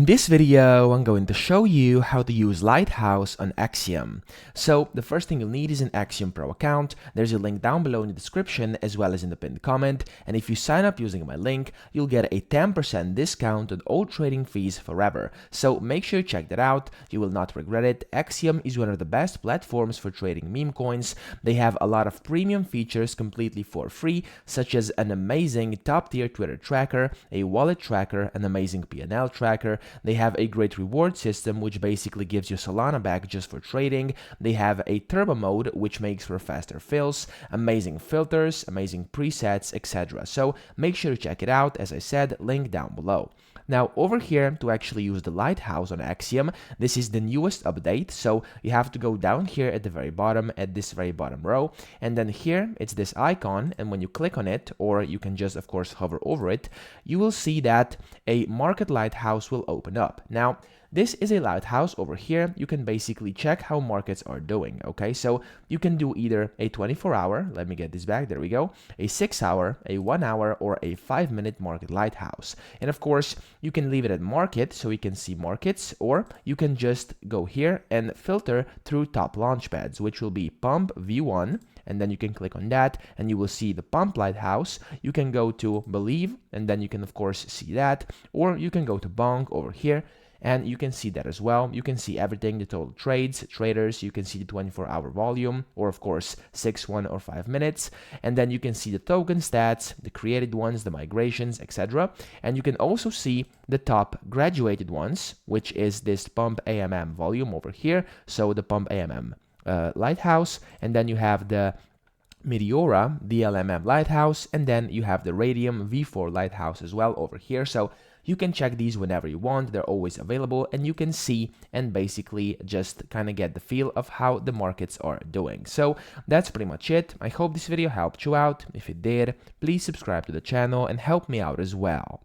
In this video, I'm going to show you how to use Lighthouse on Axiom. So the first thing you'll need is an Axiom Pro account. There's a link down below in the description as well as in the pinned comment. And if you sign up using my link, you'll get a 10% discount on all trading fees forever. So make sure you check that out. You will not regret it. Axiom is one of the best platforms for trading meme coins. They have a lot of premium features completely for free, such as an amazing top-tier Twitter tracker, a wallet tracker, an amazing P&L tracker. They have a great reward system which basically gives you Solana back just for trading. They have a turbo mode which makes for faster fills, amazing filters, amazing presets, etc. So make sure to check it out. As I said, link down below. Now over here, to actually use the Lighthouse on Axiom, this is the newest update, so you have to go down here at the very bottom, at this very bottom row, and then here it's this icon, and when you click on it, or you can just of course hover over it, you will see that a market lighthouse will open up. Now this is a lighthouse over here. You can basically check how markets are doing, okay? So you can do either a 24-hour, let me get this back, there we go, a 6-hour, a 1-hour, or a 5-minute market lighthouse. And of course, you can leave it at market so you can see markets, or you can just go here and filter through top launchpads, which will be Pump V1, and then you can click on that and you will see the Pump Lighthouse. You can go to Believe, and then you can of course see that, or you can go to Bonk over here, and you can see that as well. You can see everything, the total trades, traders, you can see the 24-hour volume, or of course 6, 1, or 5 minutes, and then you can see the token stats, the created ones, the migrations, etc. And you can also see the top graduated ones, which is this Pump AMM volume over here, so the Pump AMM Lighthouse, and then you have the Meteora DLMM Lighthouse, and then you have the Radium V4 Lighthouse as well over here. So you can check these whenever you want, they're always available, and you can see and basically just kind of get the feel of how the markets are doing. So that's pretty much it. I hope this video helped you out. If it did, please subscribe to the channel and help me out as well.